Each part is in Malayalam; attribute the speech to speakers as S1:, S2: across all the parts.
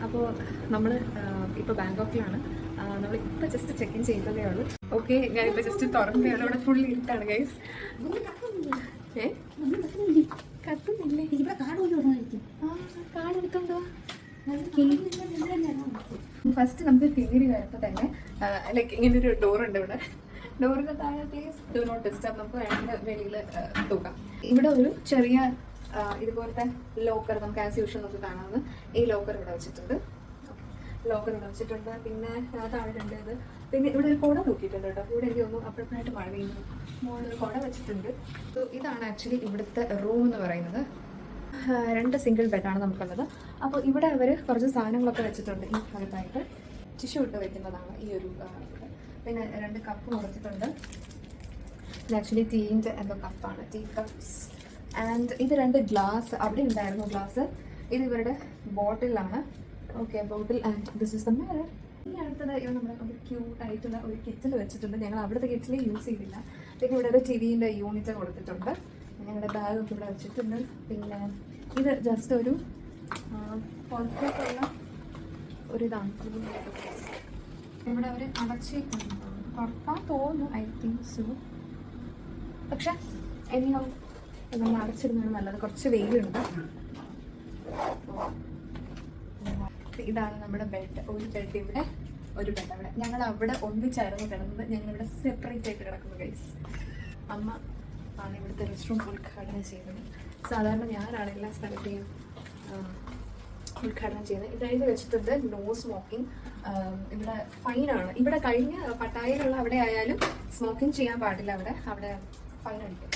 S1: അപ്പോൾ നമ്മൾ ഇപ്പോൾ ബാങ്കോക്കിലാണ്. നമ്മളിപ്പോൾ ജസ്റ്റ് ചെക്ക് ഇൻ ചെയ്തതേ ഉള്ളൂ. ഓക്കെ, ഞാൻ ഇപ്പോൾ ജസ്റ്റ് തുറന്നേ ഉള്ളൂ. ഇവിടെ ഫുൾ ഇരുട്ടാണ് ഗൈസ്. കത്തുന്നില്ലേ? കാർഡ് എടുക്കണ്ടോ? ഫസ്റ്റ് നമുക്ക് കയറി വരുമ്പോൾ തന്നെ ലൈക്ക് ഇങ്ങനൊരു ഡോറുണ്ട് ഇവിടെ. ഡോറിൻ്റെ താഴെ പ്ലീസ് ഡു നോട്ട് ഡിസ്റ്റർബ്. നമുക്ക് വേണമെങ്കിൽ വെളിയിൽ തൂക്കാം. ഇവിടെ ഒരു ചെറിയ ഇതുപോലത്തെ ലോക്കർ നമുക്ക് ആസ് യൂഷ്വൽ നമുക്ക് കാണാവുന്ന ഈ ലോക്കർ ഇവിടെ വെച്ചിട്ടുണ്ട്. പിന്നെ താഴെ ഉണ്ട് ഇത്. പിന്നെ ഇവിടെ ഒരു കുട തൂക്കിയിട്ടുണ്ട് കേട്ടോ. ഇവിടെ എനിക്ക് തോന്നുന്നു അപ്പോഴായിട്ട് മഴ പെയ്യുന്നു. മുകളിലൊരു കുട വെച്ചിട്ടുണ്ട്. ഇതാണ് ആക്ച്വലി ഇവിടുത്തെ റൂം എന്ന് പറയുന്നത്. 2 സിംഗിൾ ബെഡാണ് നമുക്കുള്ളത്. അപ്പോൾ ഇവിടെ അവർ കുറച്ച് സാധനങ്ങളൊക്കെ വെച്ചിട്ടുണ്ട്. ഈ ഭാഗത്തായിട്ട് ടിഷ്യൂ ഇട്ട് വെക്കുന്നതാണ് ഈ ഒരു പിന്നെ 2 കപ്പ് കൊടുത്തിട്ടുണ്ട്. ഇത് ആക്ച്വലി ടീൻ്റെ എന്തോ കപ്പാണ്, ടീ കപ്സ്. ആൻഡ് ഇത് 2 ഗ്ലാസ് അവിടെ ഉണ്ടായിരുന്നു. ഗ്ലാസ് ഇത് ഇവരുടെ ബോട്ടിലാണ്. Okay, bottle. And this is the mirror. ഈ അടുത്തത് ഇവ നമ്മുടെ ഒരു ക്യൂട്ടായിട്ടുള്ള ഒരു കിച്ചൺ വെച്ചിട്ടുണ്ട്. ഞങ്ങൾ അവിടുത്തെ കിച്ചണിൽ യൂസ് ചെയ്തില്ല. പിന്നെ ഇവിടെ ഒരു ടിവിൻ്റെ യൂണിറ്റ് കൊടുത്തിട്ടുണ്ട്. ഞങ്ങളുടെ ബാഗൊക്കെ ഇവിടെ വെച്ചിട്ടുണ്ട്. പിന്നെ ഇത് ജസ്റ്റ് ഒരു പുറത്തേക്കുള്ള ഒരിതാണ്. ഇവിടെ അവർ അടച്ചേക്കുന്നു, തുറക്കാൻ തോന്നുന്നു. I think so. പക്ഷെ എനിയോ നമ്മൾ അടച്ചിരുന്നാണ് നല്ലത്. കുറച്ച് വെയിലുണ്ട്. ഇതാണ് നമ്മുടെ ബെഡ്. ഒരു ബെഡ് ഇവിടെ, ഒരു ബെഡ് അവിടെ. ഞങ്ങൾ അവിടെ ഒന്നിച്ചായിരുന്നു കിടന്നത്. ഞങ്ങളിവിടെ സെപ്പറേറ്റ് ആയിട്ട് കിടക്കുന്നു ഗൈസ്. അമ്മ ആണ് ഇവിടുത്തെ റെസ്റ്റോറൻറ്റ് ഉദ്ഘാടനം ചെയ്യുന്നത്. സാധാരണ ഞാനാണ് എല്ലാ സ്ഥലത്തെയും ഉദ്ഘാടനം ചെയ്യുന്നത്. ഇത് എഴുതി വെച്ചിട്ടുണ്ട് നോ സ്മോക്കിംഗ്. ഇവിടെ ഫൈനാണ്. ഇവിടെ കഴിഞ്ഞ പട്ടായയിലുള്ള അവിടെ ആയാലും സ്മോക്കിംഗ് ചെയ്യാൻ പാടില്ല. അവിടെ ഫൈൻ അടിക്കും.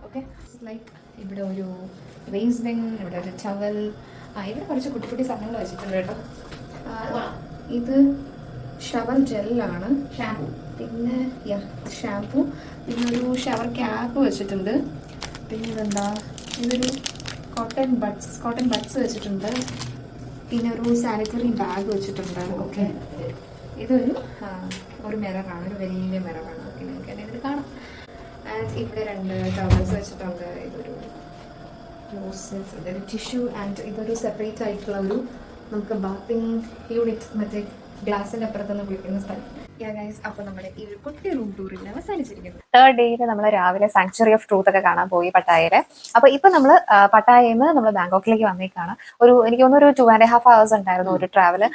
S1: ഓക്കെ, ലൈക്ക് ഇവിടെ ഒരു വേസ്റ്റ് ബിൻ, ഇവിടെ ഒരു ടവൽ. ഇവിടെ കുറച്ച് കുട്ടി കുട്ടി സാധനങ്ങൾ വെച്ചിട്ടുണ്ട് കേട്ടോ. ഇത് ഷവർ ജെല്ലാണ്. പിന്നെ ഷാംപൂ. പിന്നെ ഒരു ഷവർ ക്യാപ്പ് വെച്ചിട്ടുണ്ട്. പിന്നെ ഇതെന്താ, ഇതൊരു കോട്ടൺ ബഡ്സ് വെച്ചിട്ടുണ്ട്. പിന്നെ ഒരു സാനിറ്ററി ബാഗ് വെച്ചിട്ടുണ്ട്. ഓക്കെ, ഇതൊരു മിററാണ്, ഒരു വലിയ മിററാണ്. ഓക്കെ, നിങ്ങൾക്ക് തന്നെ ഇതിൽ കാണാം. ആൻഡ് ഇവിടെ 2 ടവൽസ് വെച്ചിട്ടുണ്ട്. ഇതൊരു ക്ലോസറ്റ്, ഇതൊരു ടിഷ്യൂ. ആൻഡ് ഇതൊരു സെപ്പറേറ്റ് ആയിട്ടുള്ള ഒരു നമുക്ക് ബാത്തിങ് യൂണിറ്റ്, മറ്റേ ഗ്ലാസിൻ്റെ അപ്പുറത്തുനിന്ന് കുളിക്കുന്ന സ്ഥലം. അപ്പോൾ നമ്മുടെ ഈ ഒരു കുട്ടി റൂം ടൂറിൽ അവസാനിച്ചിരിക്കുന്നു. 3rd ഡേയിൽ നമ്മൾ രാവിലെ സാങ്ച്വറി ഓഫ് ട്രൂത്ത് ഒക്കെ കാണാൻ പോയി പട്ടായയില്. അപ്പോൾ ഇപ്പം നമ്മൾ പട്ടായയിൽ നിന്ന് നമ്മൾ ബാങ്കോക്കിലേക്ക് വന്നേക്കാണ്. എനിക്ക് തോന്നുന്നു ഒരു 2.5 hours ഉണ്ടായിരുന്നു ഒരു ട്രാവല്.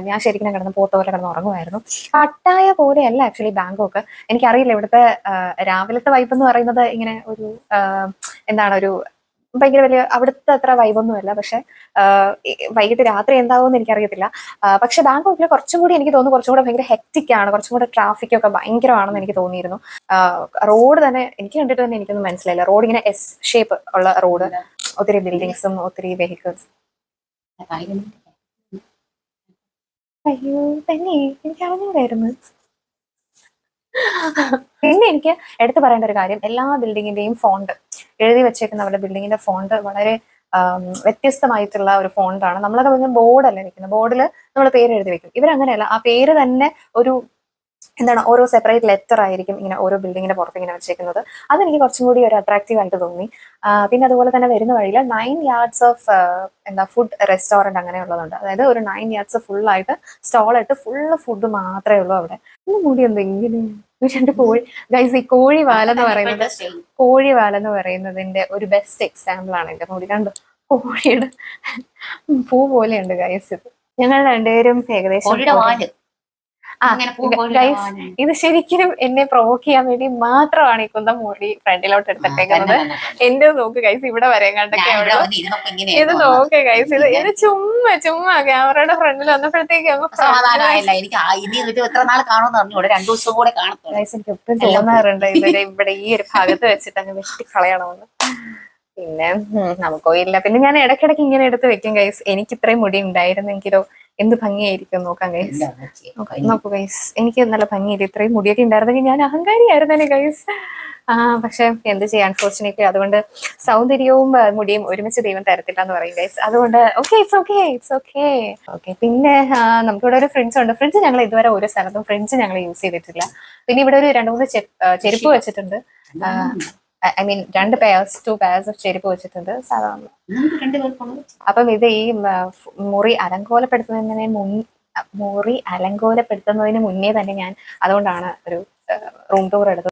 S1: ഞാൻ ശരിക്കും കിടന്ന് പോത്ത പോലെ കിടന്ന് ഉറങ്ങുമായിരുന്നു. പട്ടായ പോലെയല്ല ആക്ച്വലി ബാങ്കോക്ക്. എനിക്കറിയില്ല, ഇവിടുത്തെ രാവിലത്തെ വൈബ് എന്ന് പറയുന്നത് ഇങ്ങനെ ഒരു എന്താണ്, ഒരു ഭയങ്കര വലിയ അവിടുത്തെ അത്ര വൈബൊന്നുമല്ല. പക്ഷെ വൈകിട്ട് രാത്രി എന്താവുമെന്ന് എനിക്കറിയത്തില്ല. പക്ഷെ ബാങ്കോക്കിൽ കുറച്ചും കൂടി എനിക്ക് തോന്നുന്നു കുറച്ചും കൂടെ ഭയങ്കര ഹെക്റ്റിക് ആണ്. കുറച്ചും കൂടെ ട്രാഫിക് ഒക്കെ ഭയങ്കരമാണെന്ന് എനിക്ക് തോന്നിയിരുന്നു. റോഡ് തന്നെ എനിക്ക് കണ്ടിട്ട് തന്നെ എനിക്കൊന്നും മനസ്സിലായില്ല. റോഡ് ഇങ്ങനെ S ഷേപ്പ് ഉള്ള റോഡ്, ഒത്തിരി ബിൽഡിങ്സും ഒത്തിരി വെഹിക്കിൾസ്. അയ്യോ തന്നെ എനിക്ക് അറിഞ്ഞൂടായിരുന്നു. പിന്നെ എനിക്ക് എടുത്തു പറയേണ്ട ഒരു കാര്യം, എല്ലാ ബിൽഡിങ്ങിന്റെയും ഫോണ്ട് എഴുതി വെച്ചേക്കുന്ന അവരുടെ ബിൽഡിങ്ങിന്റെ ഫോണ്ട് വളരെ വ്യത്യസ്തമായിട്ടുള്ള ഒരു ഫോണ്ടാണ്. നമ്മളൊക്കെ പറഞ്ഞ ബോർഡല്ല വെക്കുന്നത്. ബോർഡിൽ നമ്മൾ പേര് എഴുതി വെക്കും. ഇവരങ്ങനെയല്ല. ആ പേര് തന്നെ ഒരു എന്താണ്, ഓരോ സെപ്പറേറ്റ് ലെറ്റർ ആയിരിക്കും ഇങ്ങനെ ഓരോ ബിൽഡിങ്ങിന്റെ പുറത്ത് ഇങ്ങനെ വെച്ചേക്കുന്നത്. അതെനിക്ക് കുറച്ചും കൂടി ഒരു അട്രാക്റ്റീവ് ആയിട്ട് തോന്നി. പിന്നെ അതുപോലെ തന്നെ വരുന്ന വഴിയിൽ 9 yards ഓഫ് ഫുഡ് റെസ്റ്റോറൻറ്റ് അങ്ങനെയുള്ളതുണ്ട്. അതായത് ഒരു 9 yards ഫുള്ളായിട്ട് സ്റ്റോളിട്ട് ഫുള്ള് ഫുഡ് മാത്രമേ ഉള്ളൂ അവിടെ. കൂടി എന്തോ ഇങ്ങനെ 2 കോഴി ഗൈസ്. ഈ കോഴിവാലെന്ന് പറയുന്നതിന്റെ ഒരു ബെസ്റ്റ് എക്സാമ്പിൾ ആണ് എന്റെ മുടി. കണ്ടു, കോഴിയുടെ പൂ പോലെയുണ്ട് ഗൈസ്. ഇത് ഞങ്ങൾ 2 പേരും ഏകദേശം ഇത് ശരിക്കും എന്നെ പ്രൊവോക്ക് ചെയ്യാൻ വേണ്ടി മാത്രമാണ് ഈ കുന്തം മൂടി ഫ്രണ്ടിലോട്ട് എടുത്തിട്ടേക്കുന്നത്. എന്റെ നോക്ക് ഗൈസ്, ഇവിടെ വരെ കണ്ടൊക്കെ ഇത് നോക്ക് ഗൈസ്. ഇത് ചുമ്മാ ക്യാമറയുടെ ഫ്രണ്ടിൽ വന്നപ്പോഴത്തേക്ക് ഗൈസ് എനിക്ക് ഒട്ടും തോന്നാറുണ്ട് ഇവിടെ ഈ ഒരു ഭാഗത്ത് വെച്ചിട്ട് അങ്ങ് വെട്ടിക്കളയണമെന്ന്. പിന്നെ നമുക്കോ ഇല്ല. പിന്നെ ഞാൻ ഇടയ്ക്കിടയ്ക്ക് ഇങ്ങനെ എടുത്ത് വെക്കും ഗൈസ്. എനിക്ക് ഇത്രയും മുടി ഉണ്ടായിരുന്നെങ്കിലോ എന്ത് ഭംഗിയായിരിക്കും നോക്കാം ഗൈസ്. നോക്കൂ ഗൈസ്, എനിക്ക് നല്ല ഭംഗിയില്ല. ഇത്രയും മുടിയൊക്കെ ഉണ്ടായിരുന്നെങ്കിൽ ഞാൻ അഹങ്കാരിയായിരുന്നേ ഗൈസ്. പക്ഷെ എന്ത് ചെയ്യാൻ, അൺഫോർച്ചുനേറ്റ്ലി അതുകൊണ്ട് സൗന്ദര്യവും മുടിയും ഒരുമിച്ച് ദൈവം തരത്തില്ല എന്ന് പറയും ഗൈസ്. അതുകൊണ്ട് ഇറ്റ്സ് ഓക്കെ. പിന്നെ നമുക്കിവിടെ ഒരു ഫ്രിഡ്ജ് ഉണ്ട്. ഫ്രിഡ്ജ് ഞങ്ങൾ ഇതുവരെ ഒരു സ്ഥലത്തും ഫ്രിഡ്ജ് ഞങ്ങൾ യൂസ് ചെയ്തിട്ടില്ല. പിന്നെ ഇവിടെ ഒരു 2-3 ചെരുപ്പ് വെച്ചിട്ടുണ്ട്.
S2: ഐ മീൻ 2 പേഴ്സ് ഓഫ് ചെരുപ്പ് വെച്ചിട്ടുണ്ട് സാധാരണ. അപ്പം ഇത് ഈ മുറി അലങ്കോലപ്പെടുത്തുന്നതിന് മുന്നേ തന്നെ ഞാൻ അതുകൊണ്ടാണ് ഒരു റൂം ടൂർ എടുത്തത്.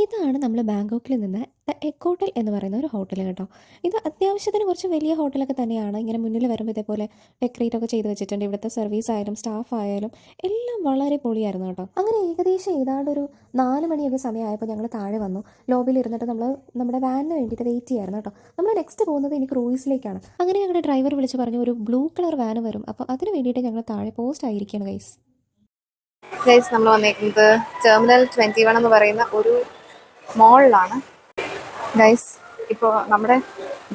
S3: ഇതാണ് നമ്മൾ ബാങ്കോക്കിൽ നിന്ന് ദ എക്കോട്ടൽ എന്ന് പറയുന്ന ഒരു ഹോട്ടൽ കേട്ടോ. ഇത് അത്യാവശ്യത്തിന് കുറച്ച് വലിയ ഹോട്ടലൊക്കെ തന്നെയാണ്. ഇങ്ങനെ മുന്നിൽ വരുമ്പോൾ ഇതേപോലെ ഡെക്കറേറ്റ് ഒക്കെ ചെയ്ത് വെച്ചിട്ടുണ്ട്. ഇവിടുത്തെ സർവീസ് ആയാലും സ്റ്റാഫ് ആയാലും എല്ലാം വളരെ പൊളിയായിരുന്നു കേട്ടോ. അങ്ങനെ ഏകദേശം ഏതാണ്ട് ഒരു 4 മണിയൊക്കെ സമയമായപ്പോൾ ഞങ്ങൾ താഴെ വന്നു. ലോബിയിൽ ഇരുന്നിട്ട് നമ്മൾ നമ്മുടെ വാനിന് വേണ്ടിയിട്ട് വെയിറ്റ് ചെയ്യായിരുന്നു കേട്ടോ. നമ്മൾ നെക്സ്റ്റ് പോകുന്നത് ഇനി ക്രൂയിസിലേക്കാണ്. അങ്ങനെ ഞങ്ങളുടെ ഡ്രൈവർ വിളിച്ച് പറഞ്ഞു ഒരു ബ്ലൂ കളർ വാന് വരും. അപ്പോൾ അതിന് വേണ്ടിയിട്ട് ഞങ്ങൾ താഴെ പോസ്റ്റ് ആയിരിക്കുകയാണ് ഗൈസ്.
S2: നമ്മൾ വന്നേക്കുന്നത് ടെർമിനൽ 21 എന്ന് പറയുന്ന ഒരു മോളിലാണ് ഗൈസ്. ഇപ്പോൾ നമ്മുടെ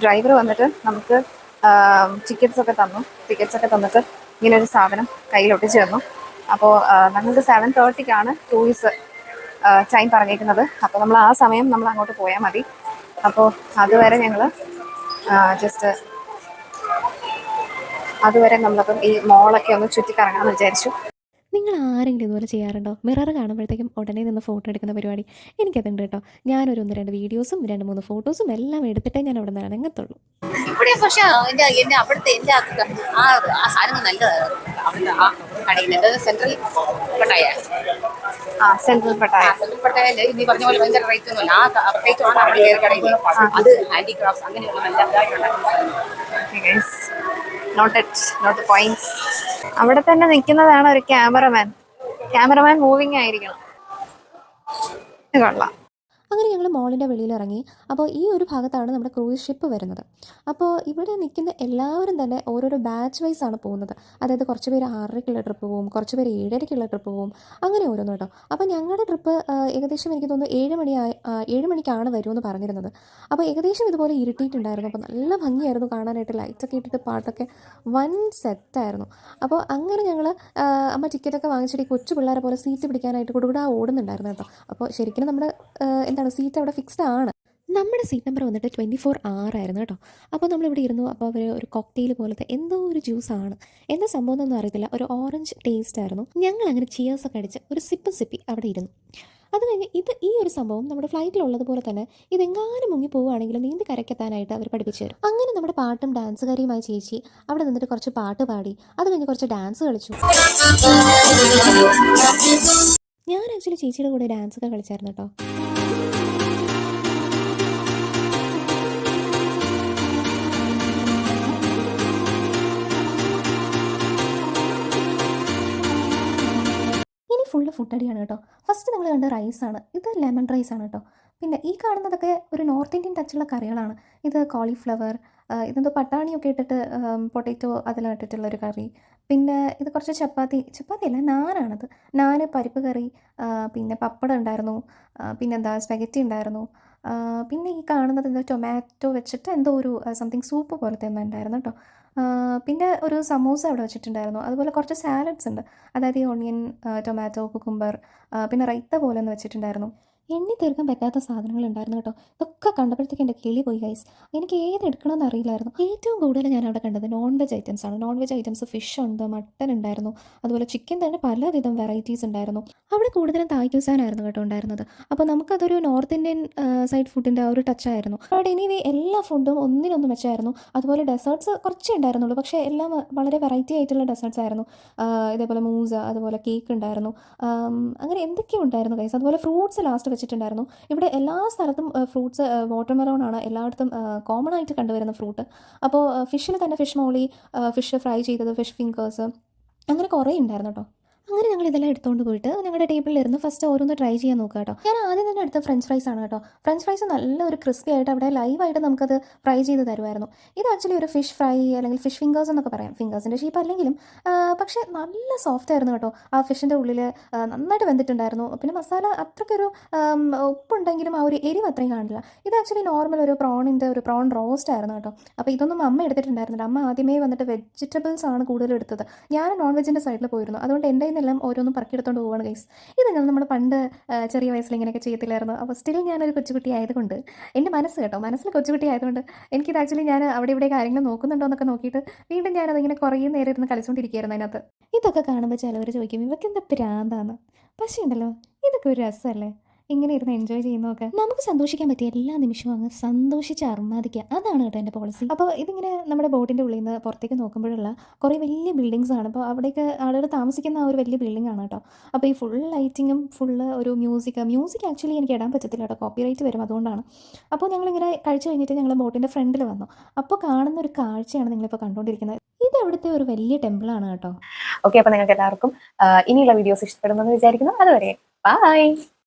S2: ഡ്രൈവർ വന്നിട്ട് നമുക്ക് ടിക്കറ്റ്സ് ഒക്കെ തന്നിട്ട് ഇങ്ങനെ ഒരു സാധനം കയ്യിലൊട്ടിച്ച് തന്നു. അപ്പോൾ ഞങ്ങൾക്ക് 7:30 ക്രൂയിസ് ടൈം പറഞ്ഞേക്കുന്നത്. അപ്പോൾ നമ്മൾ ആ സമയം നമ്മൾ അങ്ങോട്ട് പോയാൽ മതി. അപ്പോൾ അതുവരെ നമ്മളപ്പം ഈ മോളൊക്കെ ഒന്ന് ചുറ്റിക്കറങ്ങാമെന്ന് വിചാരിച്ചു.
S3: നിങ്ങൾ ആരെങ്കിലും ഇതുപോലെ ചെയ്യാറുണ്ടോ? മിറർ കാണുമ്പോഴത്തേക്കും ഉടനെ നിന്ന് ഫോട്ടോ എടുക്കുന്ന പരിപാടി എനിക്കതുണ്ട് കേട്ടോ. ഞാനൊരു 1-2 വീഡിയോസും 2-3 ഫോട്ടോസും എല്ലാം എടുത്തിട്ടേ ഞാൻ അവിടെ നിന്ന് ഇറങ്ങത്തുള്ളൂ.
S4: ഇവിടെ പക്ഷേ അവിടുത്തെ എല്ലാ ആ സാധനങ്ങൾ നല്ലതാണ്. അവിടുത്തെ ആ കടയിൽ സെൻട്രൽ പട്ടായ
S2: സെൻട്രൽ പട്ടായ
S4: നീ പറഞ്ഞ പോലെ ഭയങ്കര റേറ്റ് ഒന്നുമില്ല. ആ റേറ്റ് ആണ് അവിടെ കയറി കടയിൽ. അത് ഹാൻഡിക്രാഫ്റ്റ്സ് അങ്ങനെയുള്ള
S2: അവിടെ തന്നെ നിൽക്കുന്നതാണ് ഒരു ക്യാമറമാൻ മൂവിങ് ആയിരിക്കണം. കൊള്ളാം.
S3: അങ്ങനെ ഞങ്ങൾ മോളിൻ്റെ വെളിയിൽ ഇറങ്ങി. അപ്പോൾ ഈ ഒരു ഭാഗത്താണ് നമ്മുടെ ക്രൂയിസ് ഷിപ്പ് വരുന്നത്. അപ്പോൾ ഇവിടെ നിൽക്കുന്ന എല്ലാവരും തന്നെ ഓരോരോ ബാച്ച് വൈസ് ആണ് പോകുന്നത്. അതായത് കുറച്ച് പേര് 6:30-ക്കുള്ള ട്രിപ്പ് പോകും, കുറച്ച് പേര് 7:30-ക്കുള്ള ട്രിപ്പ് പോകും, അങ്ങനെ ഓരോന്ന് കേട്ടോ. അപ്പോൾ ഞങ്ങളുടെ ട്രിപ്പ് ഏകദേശം എനിക്ക് തോന്നുന്നു 7 മണിക്കാണ് വരുമെന്ന് പറഞ്ഞിരുന്നത്. അപ്പോൾ ഏകദേശം ഇതുപോലെ ഇരുട്ടിയിട്ടുണ്ടായിരുന്നു. അപ്പോൾ നല്ല ഭംഗിയായിരുന്നു കാണാനായിട്ട്. ലൈറ്റ്സൊക്കെ ഇട്ടിട്ട് പാട്ടൊക്കെ വൻ സെറ്റായിരുന്നു. അപ്പോൾ അങ്ങനെ ഞങ്ങൾ അമ്മ ടിക്കറ്റൊക്കെ വാങ്ങിച്ചിട്ട് കൊച്ചു പിള്ളേരെ പോലെ സീറ്റ് പിടിക്കാനായിട്ട് കുടുകുടാ ഓടുന്നുണ്ടായിരുന്നു കേട്ടോ. അപ്പോൾ ശരിക്കും നമ്മുടെ സീറ്റ് അവിടെ ഫിക്സ്ഡ് ആണ്. നമ്മുടെ സീറ്റ് നമ്പർ വന്നിട്ട് 24R ആയിരുന്നു കേട്ടോ. അപ്പോൾ നമ്മളിവിടെ ഇരുന്നു. അപ്പോൾ അവർ ഒരു കോക്ടെയിൽ പോലത്തെ എന്തോ ഒരു ജ്യൂസാണ്, എന്താ സംഭവം എന്നൊന്നും അറിയത്തില്ല, ഒരു ഓറഞ്ച് ടേസ്റ്റ് ആയിരുന്നു. ഞങ്ങൾ അങ്ങനെ ചിയേഴ്സൊക്കെ അടിച്ച് ഒരു സിപ്പി അവിടെ ഇരുന്നു. അത് കഴിഞ്ഞ് ഈ ഒരു സംഭവം നമ്മുടെ ഫ്ലൈറ്റിലുള്ളതുപോലെ തന്നെ ഇതെങ്ങാനും മുങ്ങി പോവുകയാണെങ്കിൽ നീന്തി കരക്കെത്താനായിട്ട് അവർ പഠിപ്പിച്ചു തരും. അങ്ങനെ നമ്മുടെ പാട്ടും ഡാൻസുകാരിയുമായ ചേച്ചി അവിടെ നിന്നിട്ട് കുറച്ച് പാട്ട് പാടി, അത് കഴിഞ്ഞ് കുറച്ച് ഡാൻസ് കളിച്ചു. ഞാൻ ആക്ച്വലി ചേച്ചിയുടെ കൂടെ ഡാൻസൊക്കെ കളിച്ചായിരുന്നു കേട്ടോ. ഫുള്ള് ഫുഡ് അടിയാണ് കേട്ടോ. ഫസ്റ്റ് നമ്മൾ കണ്ട റൈസാണ്. ഇത് ലെമൺ റൈസാണ് കേട്ടോ. പിന്നെ ഈ കാണുന്നതൊക്കെ ഒരു നോർത്ത് ഇന്ത്യൻ ടച്ചുള്ള കറികളാണ്. ഇത് കോളിഫ്ലവർ, ഇതെന്തോ പട്ടാണിയൊക്കെ ഇട്ടിട്ട് പൊട്ടാറ്റോ അതിലിട്ടിട്ടുള്ളൊരു കറി. പിന്നെ ഇത് കുറച്ച് ചപ്പാത്തിയല്ല, നാനാണത്. നാന്, പരിപ്പ് കറി, പിന്നെ പപ്പടം ഉണ്ടായിരുന്നു, പിന്നെന്താ സ്പെഗറ്റി ഉണ്ടായിരുന്നു. പിന്നെ ഈ കാണുന്നത് എന്തോ ടൊമാറ്റോ വെച്ചിട്ട് എന്തോ ഒരു സംതിങ് സൂപ്പ് പോലത്തെ ഒന്നും ഉണ്ടായിരുന്നു കേട്ടോ. പിന്നെ ഒരു സമൂസ അവിടെ വെച്ചിട്ടുണ്ടായിരുന്നു. അതുപോലെ കുറച്ച് സാലഡ്സ് ഉണ്ട്. അതായത് ഈ ഓണിയൻ, ടൊമാറ്റോ, കുക്കുംബർ, പിന്നെ റൈത്ത പോലെ ഒന്ന് വെച്ചിട്ടുണ്ടായിരുന്നു. എണ്ണി തീർക്കാൻ പറ്റാത്ത സാധനങ്ങൾ ഉണ്ടായിരുന്നു കേട്ടോ. ഇതൊക്കെ കണ്ടപ്പോഴത്തേക്ക് എൻ്റെ കിളി പോയി ഗൈസ്. എനിക്ക് ഏത് എടുക്കണമെന്ന് അറിയില്ലായിരുന്നു. ഏറ്റവും കൂടുതൽ ഞാൻ അവിടെ കണ്ടത് നോൺ വെജ് ഐറ്റംസ് ആണ്. നോൺ വെജ് ഐറ്റംസ് ഫിഷ് ഉണ്ട്, മട്ടൻ ഉണ്ടായിരുന്നു, അതുപോലെ ചിക്കൻ തന്നെ പലവിധം വെറൈറ്റീസ് ഉണ്ടായിരുന്നു. അവിടെ കൂടുതലും തായ് ക്യൂസാനായിരുന്നു കേട്ടോ ഉണ്ടായിരുന്നത്. അപ്പോൾ നമുക്കതൊരു നോർത്ത് ഇന്ത്യൻ സൈഡ് ഫുഡിൻ്റെ ആ ഒരു ടച്ചായിരുന്നു. അവിടെ എനിവേ എല്ലാ ഫുഡും ഒന്നിനൊന്നും വെച്ചായിരുന്നു. അതുപോലെ ഡെസേർട്ട്സ് കുറച്ചേ ഉണ്ടായിരുന്നുള്ളൂ, പക്ഷേ എല്ലാം വളരെ വെറൈറ്റി ആയിട്ടുള്ള ഡെസേർട്ട്സ് ആയിരുന്നു. ഇതേപോലെ മൂസ, അതുപോലെ കേക്ക് ഉണ്ടായിരുന്നു, അങ്ങനെ എന്തൊക്കെയോ ഉണ്ടായിരുന്നു ഗൈസ്. അതുപോലെ ഫ്രൂട്ട്സ് ലാസ്റ്റ് വെച്ചിട്ടുണ്ടായിരുന്നു. ഇവിടെ എല്ലാ സ്ഥലത്തും ഫ്രൂട്ട്സ് വാട്ടർമെലോൺ ആണ് എല്ലായിടത്തും കോമൺ ആയിട്ട് കണ്ടുവരുന്ന ഫ്രൂട്ട്. അപ്പോൾ ഫിഷിൽ തന്നെ ഫിഷ് മോളി, ഫിഷ് ഫ്രൈ ചെയ്തത്, ഫിഷ് ഫിംഗേഴ്സ്, അങ്ങനെ കുറേ ഉണ്ടായിരുന്നു കേട്ടോ. അങ്ങനെ ഞങ്ങൾ ഇതെല്ലാം എടുത്തുകൊണ്ട് പോയിട്ട് ഞങ്ങളുടെ ടേബിളിലിരുന്ന് ഫസ്റ്റ് ഓരോന്ന് ട്രൈ ചെയ്യാൻ നോക്കുക കേട്ടോ. ഞാൻ ആദ്യം തന്നെ എടുത്ത ഫ്രഞ്ച് ഫ്രൈസ് ആണ് കേട്ടോ. ഫ്രഞ്ച് ഫ്രൈസ് നല്ല ഒരു ക്രിസ്പി ആയിട്ട് അവിടെ ലൈവായിട്ട് നമുക്കത് ഫ്രൈ ചെയ്ത് തരുമായിരുന്നു. ഇത് ആക്ച്വലി ഒരു ഫിഷ് ഫ്രൈ അല്ലെങ്കിൽ ഫിഷ് ഫിംഗേഴ്സ് എന്നൊക്കെ പറയാം. ഫിംഗേഴ്സിൻ്റെ ഷേപ്പ് അല്ലെങ്കിലും പക്ഷേ നല്ല സോഫ്റ്റ് ആയിരുന്നു കേട്ടോ. ആ ഫിഷിൻ്റെ ഉള്ളിൽ നന്നായിട്ട് വെന്തിട്ടുണ്ടായിരുന്നു. പിന്നെ മസാല അത്രയ്ക്കൊരു ഉപ്പുണ്ടെങ്കിലും ആ ഒരു എരിവ് അത്രയും കാണില്ല. ഇത് ആക്ച്വലി നോർമൽ ഒരു പ്രോൺ റോസ്റ്റ് ആയിരുന്നു കേട്ടോ. അപ്പോൾ ഇതൊന്നും അമ്മ എടുത്തിട്ടുണ്ടായിരുന്നില്ല. അമ്മ ആദ്യമേ വന്നിട്ട് വെജിറ്റബിൾസ് ആണ് കൂടുതൽ എടുത്തത്. ഞാൻ നോൺ വെജിൻ്റെ സൈഡിൽ പോയിരുന്നു. അതുകൊണ്ട് എൻ്റെ എല്ലാം ഓരോന്നും പറക്കിയെടുത്തോണ്ട് പോവുകയാണ് ഗൈസ്. ഇത് ഞാൻ നമ്മൾ പണ്ട് ചെറിയ വയസ്സിൽ ഇങ്ങനെയൊക്കെ ചെയ്യത്തില്ലായിരുന്നു. അപ്പോൾ സ്റ്റിൽ ഞാനൊരു കൊച്ചുകുട്ടി ആയതുകൊണ്ട് എൻ്റെ മനസ്സിൽ കൊച്ചുകുട്ടി ആയതുകൊണ്ട് എനിക്കിത് ആക്ച്വലി ഞാൻ അവിടെ ഇവിടെ കാര്യങ്ങൾ നോക്കുന്നുണ്ടോ എന്നൊക്കെ നോക്കിയിട്ട് വീണ്ടും ഞാനതിങ്ങനെ കുറേ നേരം ഇരുന്ന് കളിച്ചുകൊണ്ടിരിക്കുകയായിരുന്നു അതിനകത്ത്. ഇതൊക്കെ കാണുമ്പോൾ ചിലവർ ചോദിക്കും ഇവർക്ക് എന്താ പ്രാന്താന്ന്. പക്ഷേ ഉണ്ടല്ലോ ഇതൊക്കെ ഒരു രസമല്ലേ. ഇങ്ങനെ ഇരുന്ന് എൻജോയ് ചെയ്യുന്നതൊക്കെ. നമുക്ക് സന്തോഷിക്കാൻ പറ്റിയ എല്ലാ നിമിഷവും അങ്ങ് സന്തോഷിച്ച് അർമാദിക്കുക, അതാണ് കേട്ടോ എൻ്റെ പോളിസി. അപ്പോൾ ഇതിങ്ങനെ നമ്മുടെ ബോട്ടിൻ്റെ ഉള്ളിൽ നിന്ന് പുറത്തേക്ക് നോക്കുമ്പോഴുള്ള കുറേ വലിയ ബിൽഡിങ്സ് ആണ്. അപ്പോൾ അവിടേക്ക് ആളുകൾ താമസിക്കുന്ന ആ ഒരു വലിയ ബിൽഡിംഗ് ആണ് കേട്ടോ. അപ്പോൾ ഈ ഫുൾ ലൈറ്റിങ്ങും ഫുള്ള് ഒരു മ്യൂസിക് ആക്ച്വലി എനിക്ക് ഇടാൻ പറ്റത്തില്ല കേട്ടോ, കോപ്പിറൈറ്റ് വരും, അതുകൊണ്ടാണ്. അപ്പോൾ ഞങ്ങളിങ്ങനെ കഴിച്ച് കഴിഞ്ഞിട്ട് ഞങ്ങൾ ബോട്ടിൻ്റെ ഫ്രണ്ടിൽ വന്നു. അപ്പോൾ കാണുന്ന ഒരു കാഴ്ചയാണ് നിങ്ങളിപ്പോൾ കണ്ടുകൊണ്ടിരിക്കുന്നത്. ഇത് അവിടുത്തെ ഒരു വലിയ ടെമ്പിളാണ് കേട്ടോ.
S2: ഓക്കെ, അപ്പോൾ നിങ്ങൾക്ക് എല്ലാവർക്കും ഇനിയുള്ള വീഡിയോസ് ഇഷ്ടപ്പെടുമെന്ന് വിചാരിക്കുന്നു. അതുവരെ ബൈ.